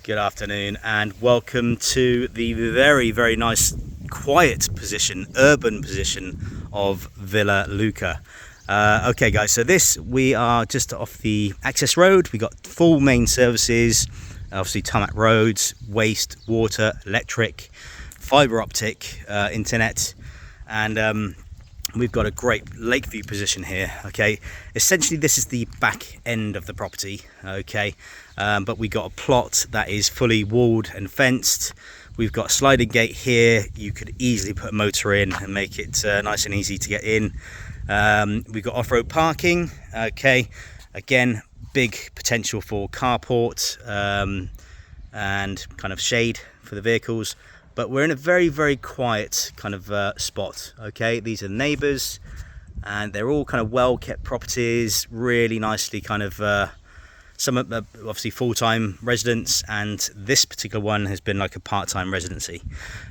Good afternoon and welcome to the very, very nice, quiet position, urban position of Villa Luca. Okay guys, so we are just off the access road. We got full main services, obviously tarmac roads, waste, water, electric, fibre optic, internet, and we've got a great lake view position here. Okay, essentially this is the back end of the property. Okay, but we got a plot that is fully walled and fenced. We've got a sliding gate here. You could easily put a motor in and make it nice and easy to get in. We've got off-road parking. Okay, again, big potential for carport and kind of shade for the vehicles. But we're in a very, very quiet kind of spot. Okay, these are neighbours, and they're all kind of well-kept properties, really nicely kind of. Some of the obviously full-time residents, and this particular one has been like a part-time residency.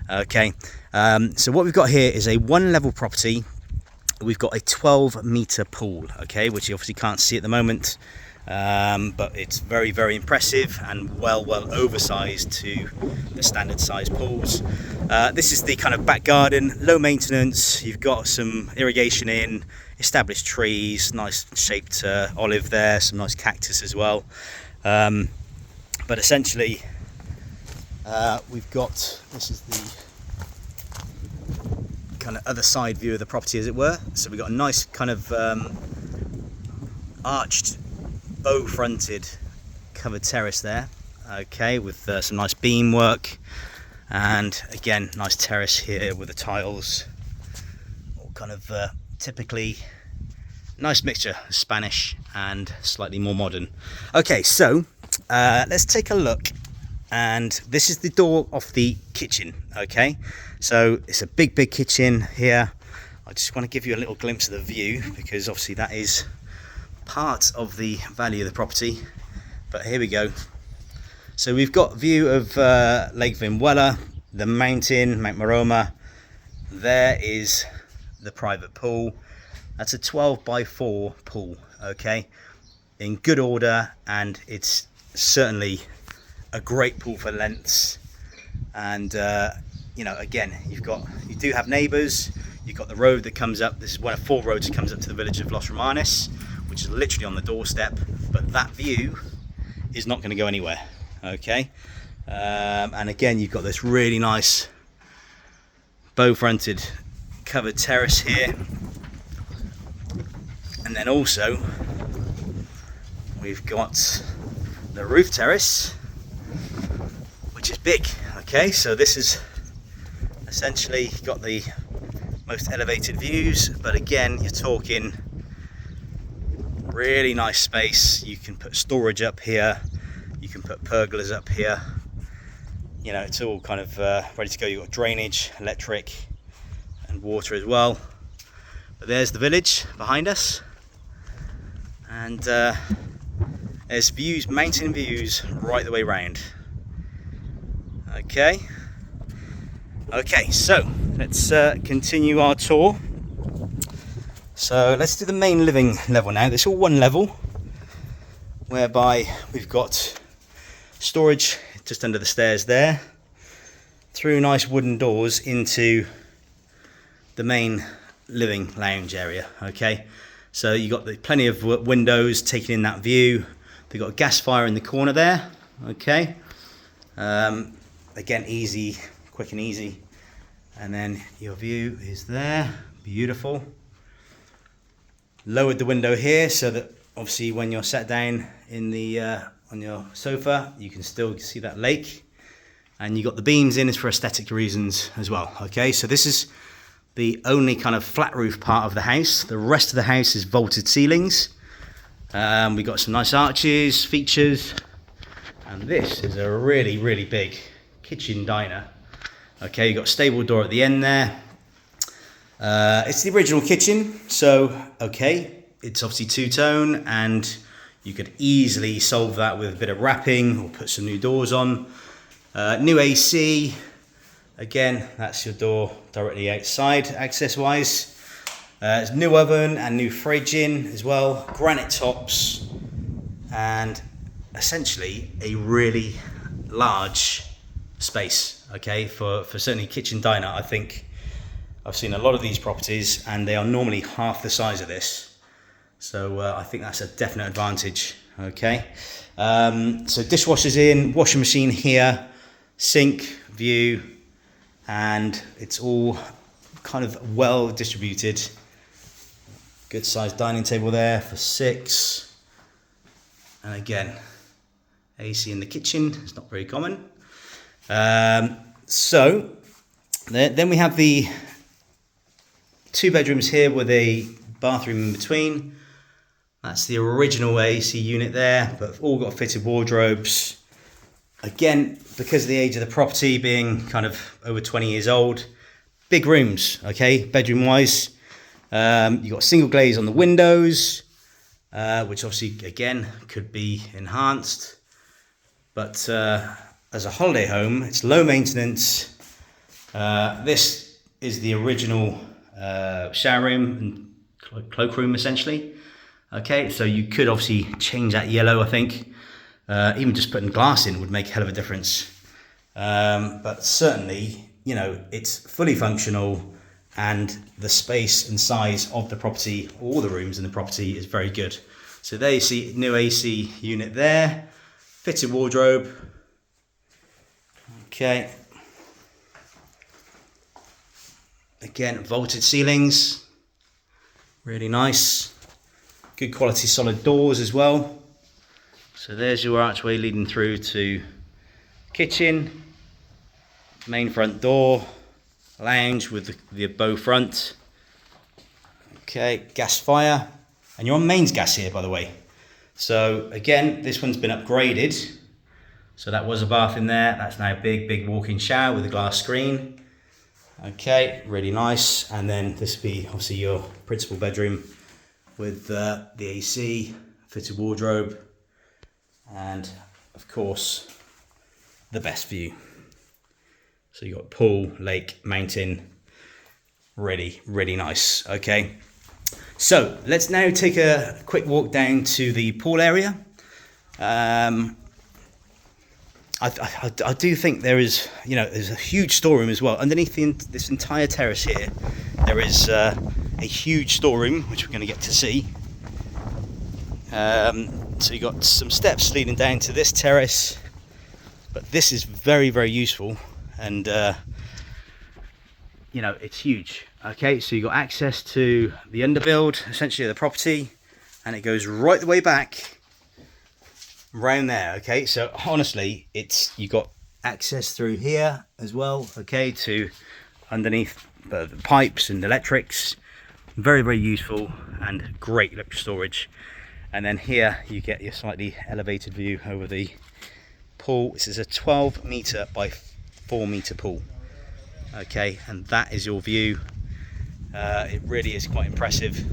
Okay, so what we've got here is a one-level property. We've got a 12-meter pool. Okay, which you obviously can't see at the moment. But it's very, very impressive and well oversized to the standard size pools. This is the kind of back garden, low maintenance. You've got some irrigation in, established trees, nice shaped olive there, some nice cactus as well. But essentially we've got, this is the kind of other side view of the property, as it were. So we've got a nice kind of arched, bow fronted covered terrace there, okay, with some nice beam work, and again nice terrace here with the tiles, all kind of typically nice mixture of Spanish and slightly more modern. Okay, so let's take a look, and this is the door off the kitchen. Okay, so it's a big kitchen here. I just want to give you a little glimpse of the view, because obviously that is part of the value of the property. But here we go. So we've got view of Lake Vinuela, the mountain, Mount Maroma. There is the private pool. That's a 12 by 4 pool, okay, in good order, and it's certainly a great pool for lengths. And you know, again, you do have neighbours. You've got the road that comes up. This is one of 4 roads that comes up to the village of Los Romanes, which is literally on the doorstep, but that view is not going to go anywhere. Okay, and again, you've got this really nice bow fronted covered terrace here, and then also we've got the roof terrace, which is big. Okay, so this is essentially got the most elevated views, but again, you're talking really nice space. You can put storage up here, you can put pergolas up here, you know, it's all kind of ready to go. You've got drainage, electric and water as well. But there's the village behind us, and there's views, mountain views right the way round. Okay, so let's continue our tour. So let's do the main living level now. It's all one level, whereby we've got storage just under the stairs there, through nice wooden doors into the main living lounge area. Okay, so you got plenty of windows taking in that view. They've got a gas fire in the corner there. Okay, again, easy, quick and easy. And then your view is there, beautiful. Lowered the window here so that obviously when you're sat down in the on your sofa, you can still see that lake. And you got the beams in is for aesthetic reasons as well. Okay, so this is the only kind of flat roof part of the house. The rest of the house is vaulted ceilings. We got some nice arches, features, and this is a really big kitchen diner. Okay, you got a stable door at the end there. It's the original kitchen, so okay, it's obviously two-tone, and you could easily solve that with a bit of wrapping or put some new doors on. New AC, again, that's your door directly outside access-wise. There's new oven and new fridge in as well, granite tops, and essentially a really large space, okay, for certainly kitchen diner. I think I've seen a lot of these properties and they are normally half the size of this, so I think that's a definite advantage. Okay, so dishwasher's in, washing machine here, sink view, and it's all kind of well distributed. Good sized dining table there for 6, and again AC in the kitchen. It's not very common. So then we have the 2 bedrooms here with a bathroom in between. That's the original AC unit there, but all got fitted wardrobes. Again, because of the age of the property being kind of over 20 years old, big rooms, okay, bedroom wise. You've got single glaze on the windows, which obviously again could be enhanced, but as a holiday home, it's low maintenance. This is the original shower room and cloakroom essentially. Okay, so you could obviously change that yellow, I think. Even just putting glass in would make a hell of a difference. But certainly, you know, it's fully functional, and the space and size of the property, all the rooms in the property, is very good. So there you see new AC unit there, fitted wardrobe. Okay. Again, vaulted ceilings, really nice. Good quality solid doors as well. So there's your archway leading through to kitchen, main front door, lounge with the bow front. Okay, gas fire, and you're on mains gas here, by the way. So again, this one's been upgraded. So that was a bath in there. That's now a big walk-in shower with a glass screen. Okay, really nice. And then this will be obviously your principal bedroom with the AC, fitted wardrobe, and of course the best view. So you got pool, lake, mountain, really nice. Okay, so let's now take a quick walk down to the pool area. I do think there is, you know, there's a huge storeroom as well underneath this entire terrace here. There is a huge storeroom which we're going to get to see. So you got some steps leading down to this terrace, but this is very useful, and you know, it's huge. Okay, so you got access to the underbuild essentially of the property, and it goes right the way back round there. Okay, so honestly, you got access through here as well, okay, to underneath the pipes and electrics. Very useful and great electric storage. And then here you get your slightly elevated view over the pool. This is a 12 meter by 4 meter pool. Okay, and that is your view. It really is quite impressive.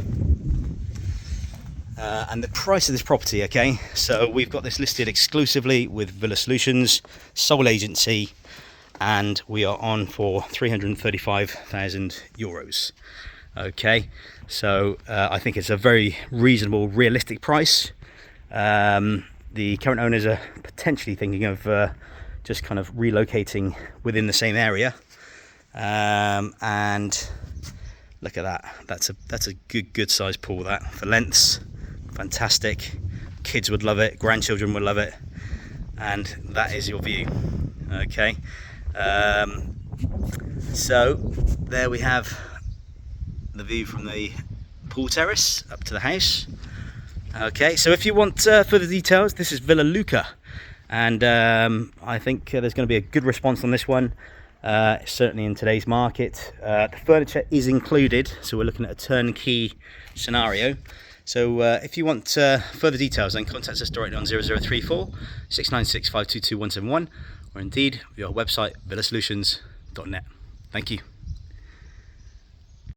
And the price of this property, okay, so we've got this listed exclusively with VillaSolutions, sole agency, and we are on for €335,000. Okay, so I think it's a very reasonable, realistic price. The current owners are potentially thinking of just kind of relocating within the same area, and look at that. That's a good sized pool, that, for lengths. Fantastic. Kids would love it, grandchildren would love it, and that is your view. Okay, so there we have the view from the pool terrace up to the house. Okay, so if you want further details, this is Villa Luca, and I think there's going to be a good response on this one, certainly in today's market. The furniture is included, so we're looking at a turnkey scenario. So if you want further details, then contact us directly on 0034 696 522 171, or indeed via our website villasolutions.net. Thank you.